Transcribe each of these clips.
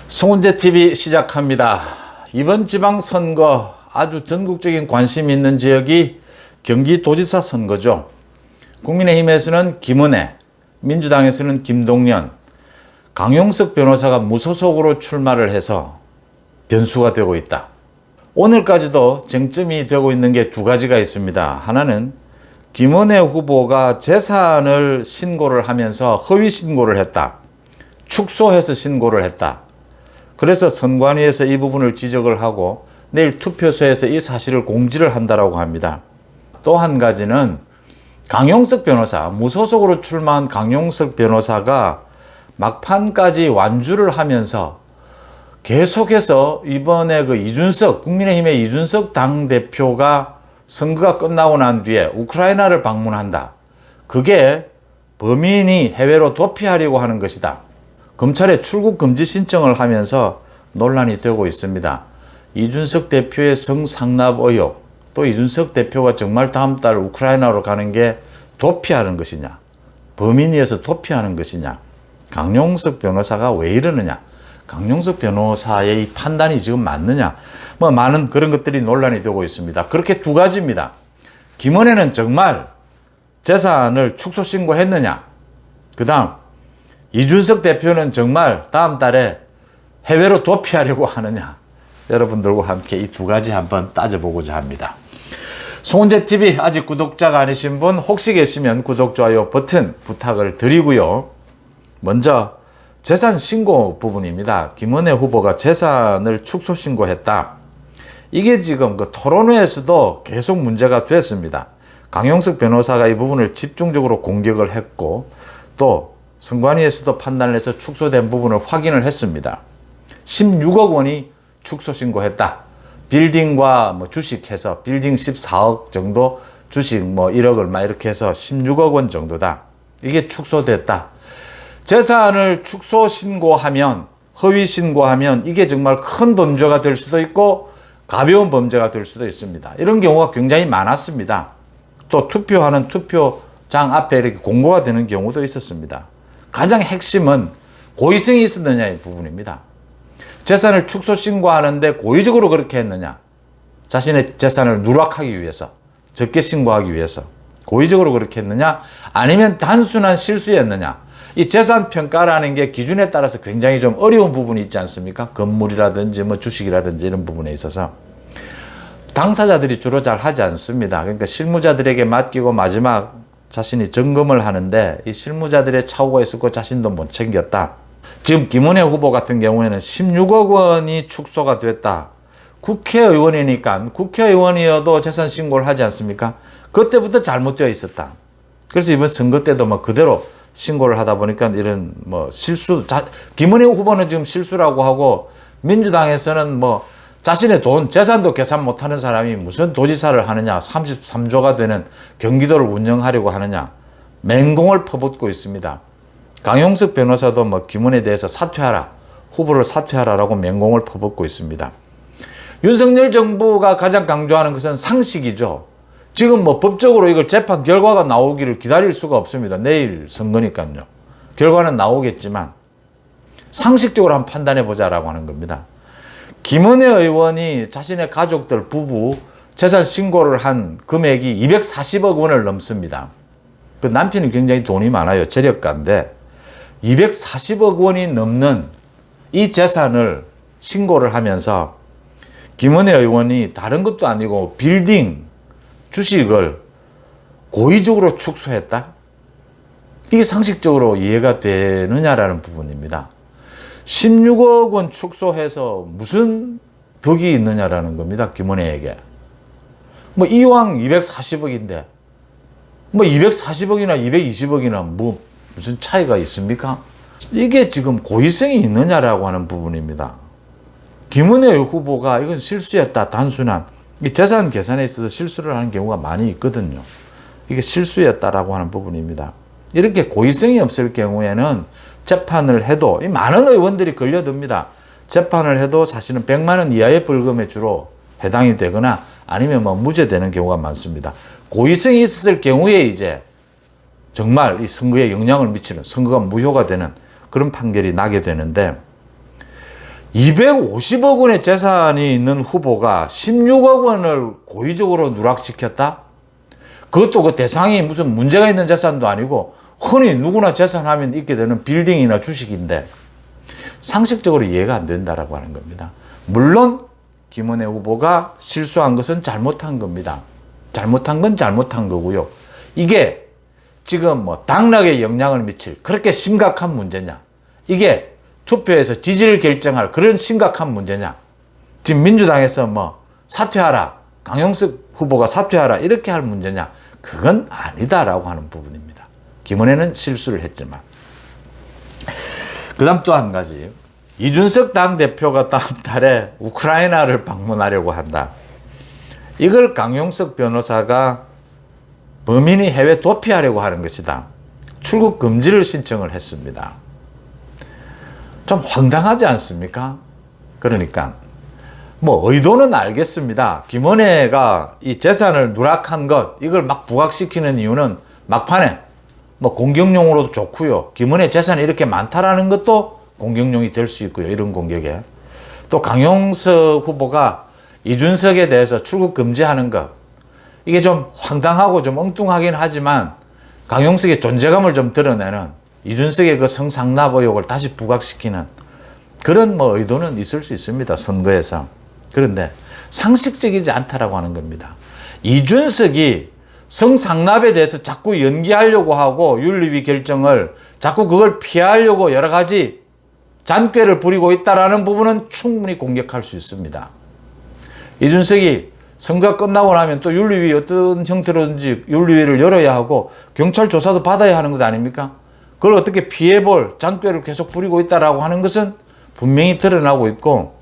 송은재TV 시작합니다. 이번 지방선거 아주 전국적인 관심이 있는 지역이 경기도지사 선거죠. 국민의힘에서는 김은혜, 민주당에서는 김동연, 강용석 변호사가 무소속으로 출마를 해서 변수가 되고 있다. 오늘까지도 쟁점이 되고 있는 게 두 가지가 있습니다. 하나는 김은혜 후보가 재산을 신고를 하면서 허위 신고를 했다. 축소해서 신고를 했다. 그래서 선관위에서 이 부분을 지적을 하고 내일 투표소에서 이 사실을 공지를 한다라고 합니다. 또 한 가지는 강용석 변호사, 무소속으로 출마한 강용석 변호사가 막판까지 완주를 하면서 계속해서 이번에 국민의힘의 이준석 당대표가 선거가 끝나고 난 뒤에 우크라이나를 방문한다. 그게 범인이 해외로 도피하려고 하는 것이다. 검찰에 출국 금지 신청을 하면서 논란이 되고 있습니다. 이준석 대표의 성상납 의혹, 또 이준석 대표가 정말 다음 달 우크라이나로 가는 게 도피하는 것이냐, 범인이어서 도피하는 것이냐, 강용석 변호사가 왜 이러느냐, 강용석 변호사의 이 판단이 지금 맞느냐, 많은 그런 것들이 논란이 되고 있습니다. 그렇게 두 가지입니다. 김은혜는 정말 재산을 축소 신고했느냐, 그 다음 이준석 대표는 정말 다음 달에 해외로 도피하려고 하느냐, 여러분들과 함께 이 두 가지 한번 따져보고자 합니다. 송은재TV 아직 구독자가 아니신 분 혹시 계시면 구독, 좋아요 버튼 부탁을 드리고요. 먼저 재산 신고 부분입니다. 김은혜 후보가 재산을 축소 신고했다. 이게 지금 토론회에서도 계속 문제가 됐습니다. 강용석 변호사가 이 부분을 집중적으로 공격을 했고 또 선관위에서도 판단을 해서 축소된 부분을 확인을 했습니다. 16억 원이 축소 신고했다. 빌딩과 주식해서 빌딩 14억 정도, 주식 1억을 이렇게 해서 16억 원 정도다. 이게 축소됐다. 재산을 축소 신고하면, 허위 신고하면 이게 정말 큰 범죄가 될 수도 있고 가벼운 범죄가 될 수도 있습니다. 이런 경우가 굉장히 많았습니다. 또 투표하는 투표장 앞에 이렇게 공고가 되는 경우도 있었습니다. 가장 핵심은 고의성이 있었느냐의 부분입니다. 재산을 축소 신고하는데 고의적으로 그렇게 했느냐, 자신의 재산을 누락하기 위해서, 적게 신고하기 위해서 고의적으로 그렇게 했느냐, 아니면 단순한 실수였느냐. 이 재산 평가라는 게 기준에 따라서 굉장히 좀 어려운 부분이 있지 않습니까? 건물이라든지 주식이라든지 이런 부분에 있어서 당사자들이 주로 잘 하지 않습니다. 그러니까 실무자들에게 맡기고 마지막 자신이 점검을 하는데 이 실무자들의 착오가 있었고 자신도 못 챙겼다. 지금 김은혜 후보 같은 경우에는 16억 원이 축소가 됐다. 국회의원이니까 국회의원이어도 재산 신고를 하지 않습니까? 그때부터 잘못되어 있었다. 그래서 이번 선거 때도 그대로 신고를 하다 보니까 이런 실수, 김은혜 후보는 지금 실수라고 하고 민주당에서는 자신의 돈, 재산도 계산 못하는 사람이 무슨 도지사를 하느냐, 33조가 되는 경기도를 운영하려고 하느냐, 맹공을 퍼붓고 있습니다. 강용석 변호사도 김은혜에 대해서 사퇴하라, 후보를 사퇴하라라고 맹공을 퍼붓고 있습니다. 윤석열 정부가 가장 강조하는 것은 상식이죠. 지금 법적으로 이걸 재판 결과가 나오기를 기다릴 수가 없습니다. 내일 선거니까요. 결과는 나오겠지만 상식적으로 한번 판단해 보자라고 하는 겁니다. 김은혜 의원이 자신의 가족들, 부부 재산 신고를 한 금액이 240억 원을 넘습니다. 그 남편이 굉장히 돈이 많아요. 재력가인데 240억 원이 넘는 이 재산을 신고를 하면서 김은혜 의원이 다른 것도 아니고 빌딩, 주식을 고의적으로 축소했다? 이게 상식적으로 이해가 되느냐라는 부분입니다. 16억 원 축소해서 무슨 덕이 있느냐라는 겁니다. 김은혜에게. 이왕 240억인데 240억이나 220억이나 무슨 차이가 있습니까? 이게 지금 고의성이 있느냐라고 하는 부분입니다. 김은혜 후보가 이건 실수였다. 단순한 이 재산 계산에 있어서 실수를 하는 경우가 많이 있거든요. 이게 실수였다라고 하는 부분입니다. 이렇게 고의성이 없을 경우에는 재판을 해도 많은 의원들이 걸려듭니다. 재판을 해도 사실은 100만 원 이하의 벌금에 주로 해당이 되거나 아니면 무죄되는 경우가 많습니다. 고의성이 있었을 경우에 이제 정말 이 선거에 영향을 미치는, 선거가 무효가 되는 그런 판결이 나게 되는데, 250억 원의 재산이 있는 후보가 16억 원을 고의적으로 누락시켰다? 그것도 그 대상이 무슨 문제가 있는 재산도 아니고 흔히 누구나 재산하면 있게 되는 빌딩이나 주식인데 상식적으로 이해가 안 된다라고 하는 겁니다. 물론 김은혜 후보가 실수한 것은 잘못한 겁니다. 잘못한 건 잘못한 거고요. 이게 지금 뭐 당락에 영향을 미칠 그렇게 심각한 문제냐? 이게 투표에서 지지를 결정할 그런 심각한 문제냐? 지금 민주당에서 뭐 사퇴하라, 강용석 후보가 사퇴하라 이렇게 할 문제냐? 그건 아니다라고 하는 부분입니다. 김은혜는 실수를 했지만. 그 다음 또 한 가지. 이준석 당대표가 다음 달에 우크라이나를 방문하려고 한다. 이걸 강용석 변호사가 범인이 해외 도피하려고 하는 것이다. 출국 금지를 신청을 했습니다. 좀 황당하지 않습니까? 그러니까 뭐 의도는 알겠습니다. 김은혜가 이 재산을 누락한 것 이걸 막 부각시키는 이유는 막판에 뭐 공격용으로도 좋고요. 김은혜 재산이 이렇게 많다라는 것도 공격용이 될 수 있고요. 이런 공격에. 또 강용석 후보가 이준석에 대해서 출국 금지하는 것 이게 좀 황당하고 좀 엉뚱하긴 하지만 강용석의 존재감을 좀 드러내는 이준석의 그 성상납 의혹을 다시 부각시키는 그런 뭐 의도는 있을 수 있습니다. 선거에서. 그런데 상식적이지 않다라고 하는 겁니다. 이준석이 성상납에 대해서 자꾸 연기하려고 하고 윤리위 결정을 자꾸 그걸 피하려고 여러 가지 잔꾀를 부리고 있다라는 부분은 충분히 공격할 수 있습니다. 이준석이 선거가 끝나고 나면 또 윤리위 어떤 형태로든지 윤리위를 열어야 하고 경찰 조사도 받아야 하는 것 아닙니까? 그걸 어떻게 피해볼 잔꾀를 계속 부리고 있다라고 하는 것은 분명히 드러나고 있고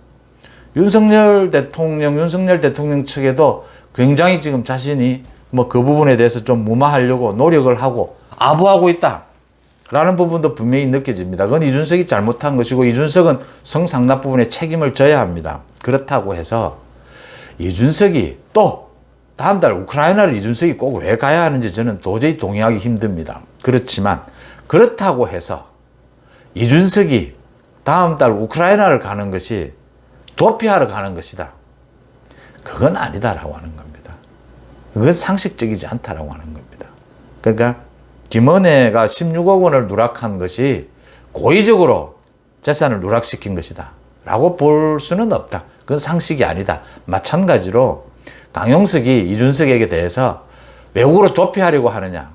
윤석열 대통령 측에도 굉장히 지금 자신이 뭐 그 부분에 대해서 좀 무마하려고 노력을 하고 아부하고 있다라는 부분도 분명히 느껴집니다. 그건 이준석이 잘못한 것이고 이준석은 성상납 부분에 책임을 져야 합니다. 그렇다고 해서 이준석이 또 다음 달 우크라이나를 이준석이 꼭 왜 가야 하는지 저는 도저히 동의하기 힘듭니다. 그렇지만 그렇다고 해서 이준석이 다음 달 우크라이나를 가는 것이 도피하러 가는 것이다. 그건 아니다라고 하는 겁니다. 그건 상식적이지 않다라고 하는 겁니다. 그러니까 김은혜가 16억 원을 누락한 것이 고의적으로 재산을 누락시킨 것이다 라고 볼 수는 없다. 그건 상식이 아니다. 마찬가지로 강용석이 이준석에게 대해서 외국으로 도피하려고 하느냐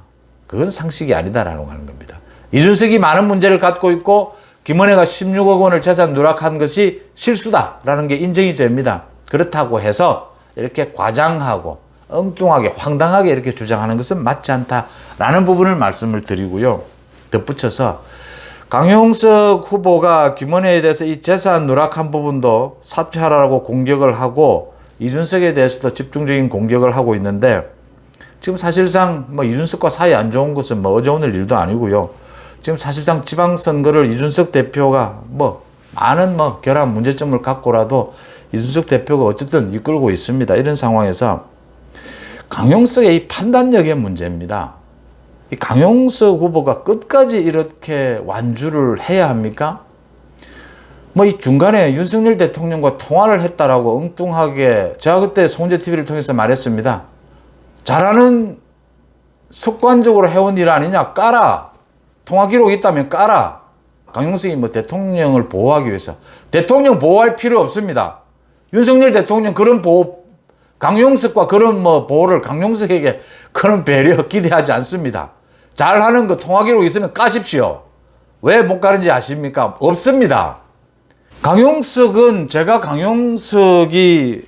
그건 상식이 아니다라고 하는 겁니다. 이준석이 많은 문제를 갖고 있고 김은혜가 16억 원을 재산 누락한 것이 실수다라는 게 인정이 됩니다. 그렇다고 해서 이렇게 과장하고 엉뚱하게 황당하게 이렇게 주장하는 것은 맞지 않다라는 부분을 말씀을 드리고요. 덧붙여서 강용석 후보가 김은혜에 대해서 이 재산 누락한 부분도 사퇴하라고 공격을 하고 이준석에 대해서도 집중적인 공격을 하고 있는데 지금 사실상 뭐 이준석과 사이 안 좋은 것은 뭐 어제 오늘 일도 아니고요. 지금 사실상 지방선거를 이준석 대표가 뭐 많은 뭐 결합 문제점을 갖고라도 이준석 대표가 어쨌든 이끌고 있습니다. 이런 상황에서 강용석의 이 판단력의 문제입니다. 이 강용석 후보가 끝까지 이렇게 완주를 해야 합니까? 뭐 이 중간에 윤석열 대통령과 통화를 했다라고 엉뚱하게 제가 그때 송재TV를 통해서 말했습니다. 잘하는 습관적으로 해온 일 아니냐? 까라. 통화 기록이 있다면 까라. 강용석이 뭐 대통령을 보호하기 위해서 대통령 보호할 필요 없습니다. 윤석열 대통령 그런 보호 강용석과 그런 뭐 보호를 강용석에게 그런 배려 기대하지 않습니다. 잘하는 거 통화 기록 있으면 까십시오. 왜 못 가는지 아십니까? 없습니다. 강용석은 제가 강용석이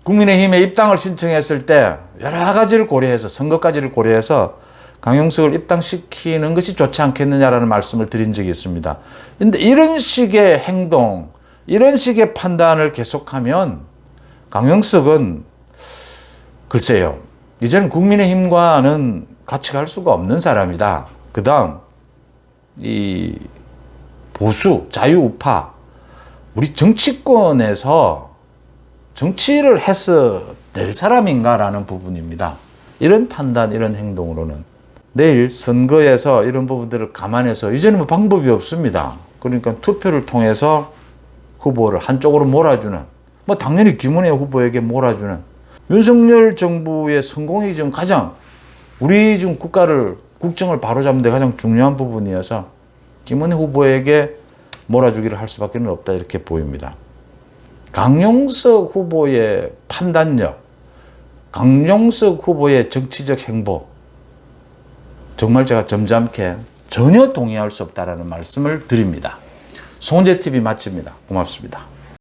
국민의힘에 입당을 신청했을 때 여러 가지를 고려해서 선거까지를 고려해서 강용석을 입당시키는 것이 좋지 않겠느냐라는 말씀을 드린 적이 있습니다. 그런데 이런 식의 행동, 이런 식의 판단을 계속하면 강용석은 글쎄요. 이제는 국민의힘과는 같이 갈 수가 없는 사람이다. 그 다음 이 보수, 자유우파 우리 정치권에서 정치를 해서 될 사람인가라는 부분입니다. 이런 판단, 이런 행동으로는 내일 선거에서 이런 부분들을 감안해서 이제는 뭐 방법이 없습니다. 그러니까 투표를 통해서 후보를 한쪽으로 몰아주는, 뭐 당연히 김은혜 후보에게 몰아주는, 윤석열 정부의 성공이 지금 가장 우리 지금 국정을 바로잡는 데 가장 중요한 부분이어서 김은혜 후보에게 몰아주기를 할 수밖에 없다, 이렇게 보입니다. 강용석 후보의 판단력, 강용석 후보의 정치적 행보, 정말 제가 점잖게 전혀 동의할 수 없다라는 말씀을 드립니다. 송은재TV 마칩니다. 고맙습니다.